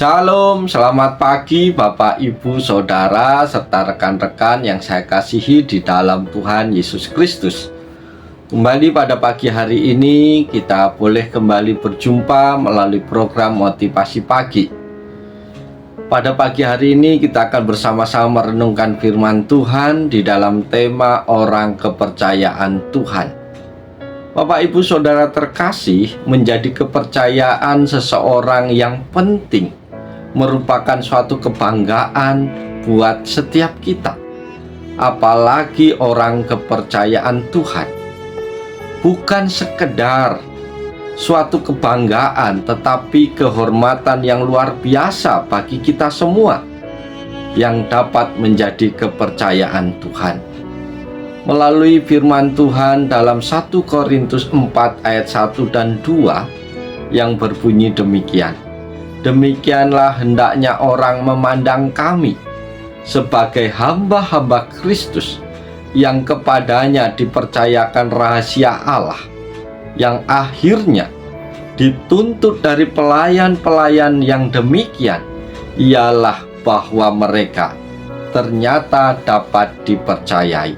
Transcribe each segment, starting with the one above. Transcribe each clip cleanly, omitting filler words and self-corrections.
Shalom, selamat pagi Bapak, Ibu, Saudara, serta rekan-rekan yang saya kasihi di dalam Tuhan Yesus Kristus. Kembali pada pagi hari ini, kita boleh kembali berjumpa melalui program Motivasi Pagi. Pada pagi hari ini kita akan bersama-sama merenungkan firman Tuhan di dalam tema orang kepercayaan Tuhan. Bapak, Ibu, Saudara terkasih, menjadi kepercayaan seseorang yang penting merupakan suatu kebanggaan buat setiap kita, apalagi orang kepercayaan Tuhan. Bukan sekedar suatu kebanggaan, tetapi kehormatan yang luar biasa bagi kita semua yang dapat menjadi kepercayaan Tuhan. Melalui firman Tuhan dalam 1 Korintus 4 ayat 1 dan 2 yang berbunyi demikian. Demikianlah hendaknya orang memandang kami sebagai hamba-hamba Kristus yang kepadanya dipercayakan rahasia Allah, yang akhirnya dituntut dari pelayan-pelayan yang demikian ialah bahwa mereka ternyata dapat dipercayai.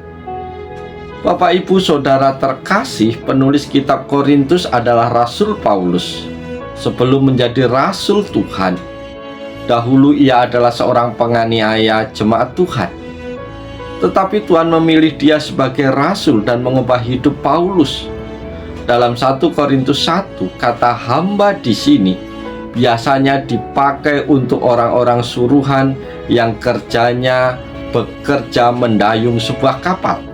Bapak, Ibu, Saudara terkasih, penulis kitab Korintus adalah Rasul Paulus. Sebelum menjadi Rasul Tuhan, dahulu ia adalah seorang penganiaya jemaat Tuhan. Tetapi Tuhan memilih dia sebagai Rasul dan mengubah hidup Paulus. Dalam 1 Korintus 1, kata hamba di sini biasanya dipakai untuk orang-orang suruhan yang kerjanya bekerja mendayung sebuah kapal.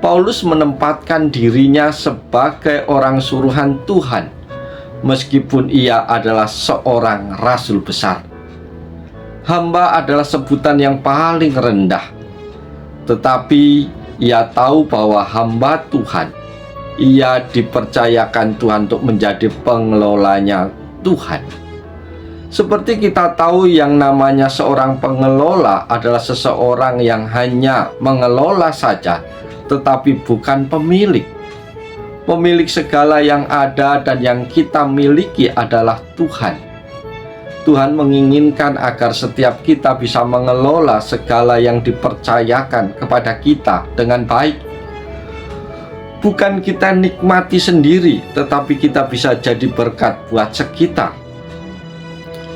Paulus menempatkan dirinya sebagai orang suruhan Tuhan, meskipun ia adalah seorang rasul besar. Hamba adalah sebutan yang paling rendah, tetapi ia tahu bahwa hamba Tuhan, ia dipercayakan Tuhan untuk menjadi pengelolanya Tuhan. Seperti kita tahu, yang namanya seorang pengelola adalah seseorang yang hanya mengelola saja, tetapi bukan pemilik. Pemilik segala yang ada dan yang kita miliki adalah Tuhan. Tuhan menginginkan agar setiap kita bisa mengelola segala yang dipercayakan kepada kita dengan baik. Bukan kita nikmati sendiri, tetapi kita bisa jadi berkat buat sekitar.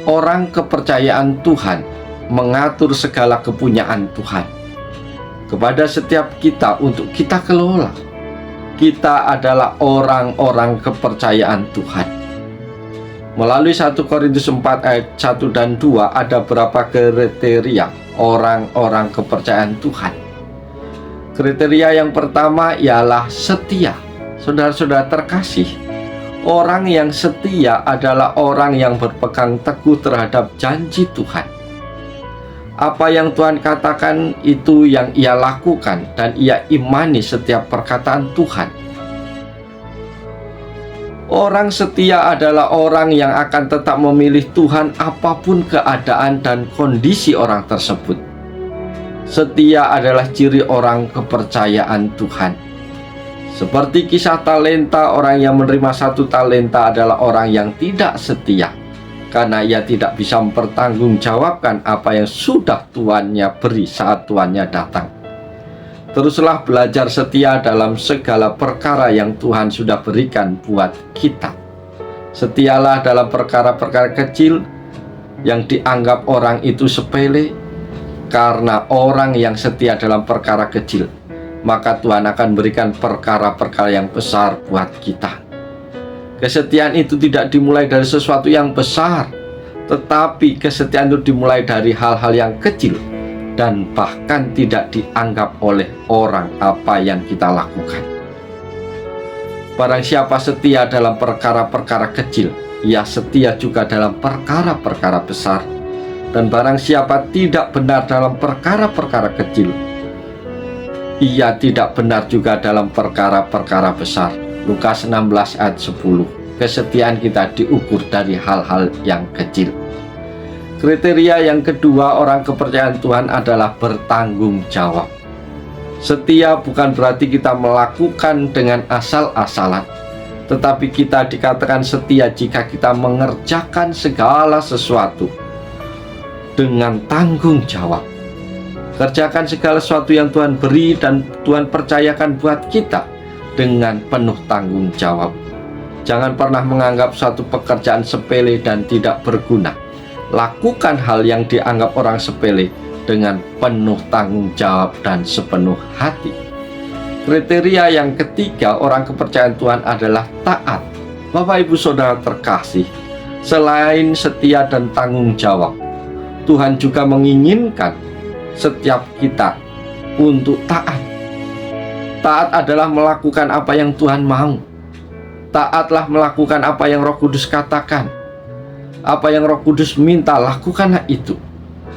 Orang kepercayaan Tuhan mengatur segala kepunyaan Tuhan kepada setiap kita untuk kita kelola. Kita adalah orang-orang kepercayaan Tuhan. Melalui 1 Korintus 4 ayat 1 dan 2 ada beberapa kriteria orang-orang kepercayaan Tuhan. Kriteria yang pertama ialah setia. Saudara-saudara terkasih, orang yang setia adalah orang yang berpegang teguh terhadap janji Tuhan. Apa yang Tuhan katakan itu yang ia lakukan, dan ia imani setiap perkataan Tuhan. Orang setia adalah orang yang akan tetap memilih Tuhan apapun keadaan dan kondisi orang tersebut. Setia adalah ciri orang kepercayaan Tuhan. Seperti kisah talenta, orang yang menerima 1 talenta adalah orang yang tidak setia, karena ia tidak bisa mempertanggungjawabkan apa yang sudah tuannya beri saat tuannya datang. Teruslah belajar setia dalam segala perkara yang Tuhan sudah berikan buat kita. Setialah dalam perkara-perkara kecil yang dianggap orang itu sepele, karena orang yang setia dalam perkara kecil, maka Tuhan akan berikan perkara-perkara yang besar buat kita. Kesetiaan itu tidak dimulai dari sesuatu yang besar, tetapi kesetiaan itu dimulai dari hal-hal yang kecil dan bahkan tidak dianggap oleh orang apa yang kita lakukan. Barang siapa setia dalam perkara-perkara kecil, ia setia juga dalam perkara-perkara besar. Dan barang siapa tidak benar dalam perkara-perkara kecil, ia tidak benar juga dalam perkara-perkara besar. Lukas 16 ayat 10. Kesetiaan kita diukur dari hal-hal yang kecil. Kriteria yang kedua orang kepercayaan Tuhan adalah bertanggung jawab. Setia bukan berarti kita melakukan dengan asal-asalan, tetapi kita dikatakan setia jika kita mengerjakan segala sesuatu dengan tanggung jawab. Kerjakan segala sesuatu yang Tuhan beri dan Tuhan percayakan buat kita dengan penuh tanggung jawab. Jangan pernah menganggap suatu pekerjaan sepele dan tidak berguna. Lakukan hal yang dianggap orang sepele dengan penuh tanggung jawab dan sepenuh hati. Kriteria yang ketiga orang kepercayaan Tuhan adalah taat. Bapak Ibu Saudara terkasih, selain setia dan tanggung jawab, Tuhan juga menginginkan setiap kita untuk taat. Taat adalah melakukan apa yang Tuhan mau. Taatlah melakukan apa yang Roh Kudus katakan. Apa yang Roh Kudus minta, lakukanlah itu.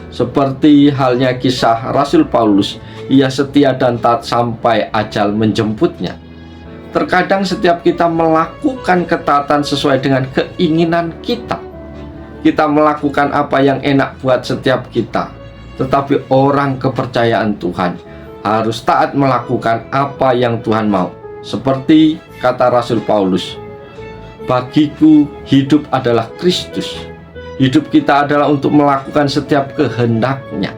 Seperti halnya kisah Rasul Paulus, ia setia dan taat sampai ajal menjemputnya. Terkadang setiap kita melakukan ketaatan sesuai dengan keinginan kita. Kita melakukan apa yang enak buat setiap kita. Tetapi orang kepercayaan Tuhan harus taat melakukan apa yang Tuhan mau. Seperti kata Rasul Paulus, bagiku hidup adalah Kristus. Hidup kita adalah untuk melakukan setiap kehendaknya.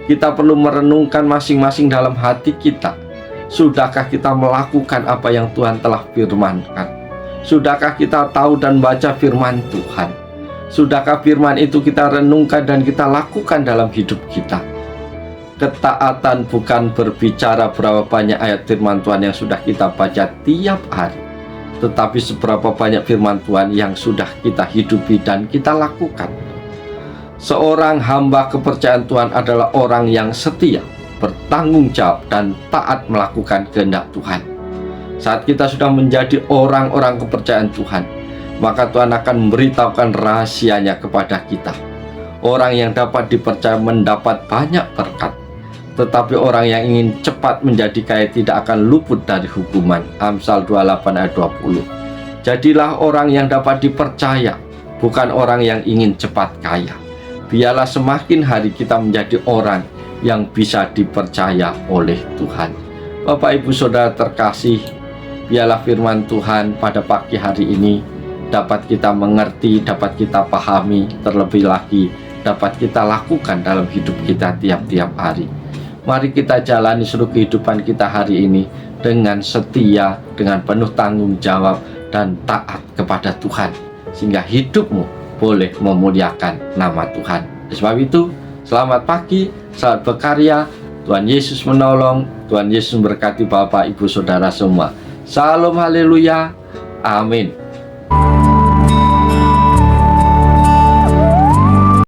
Kita perlu merenungkan masing-masing dalam hati kita. Sudahkah kita melakukan apa yang Tuhan telah firmankan? Sudahkah kita tahu dan baca firman Tuhan? Sudahkah firman itu kita renungkan dan kita lakukan dalam hidup kita? Ketaatan bukan berbicara berapa banyak ayat firman Tuhan yang sudah kita baca tiap hari, tetapi seberapa banyak firman Tuhan yang sudah kita hidupi dan kita lakukan. Seorang hamba kepercayaan Tuhan adalah orang yang setia, bertanggung jawab, dan taat melakukan kehendak Tuhan. Saat kita sudah menjadi orang-orang kepercayaan Tuhan, maka Tuhan akan memberitahukan rahasianya kepada kita. Orang yang dapat dipercaya mendapat banyak berkat, tetapi orang yang ingin cepat menjadi kaya tidak akan luput dari hukuman. Amsal 28 ayat 20. Jadilah orang yang dapat dipercaya, bukan orang yang ingin cepat kaya. Biarlah semakin hari kita menjadi orang yang bisa dipercaya oleh Tuhan. Bapak Ibu Saudara terkasih, biarlah firman Tuhan pada pagi hari ini dapat kita mengerti, dapat kita pahami, terlebih lagi dapat kita lakukan dalam hidup kita tiap-tiap hari. Mari kita jalani seluruh kehidupan kita hari ini dengan setia, dengan penuh tanggung jawab, dan taat kepada Tuhan, sehingga hidupmu boleh memuliakan nama Tuhan. Sebab itu, selamat pagi, selamat berkarya, Tuhan Yesus menolong, Tuhan Yesus memberkati Bapak, Ibu, Saudara semua. Salam, haleluya, amin.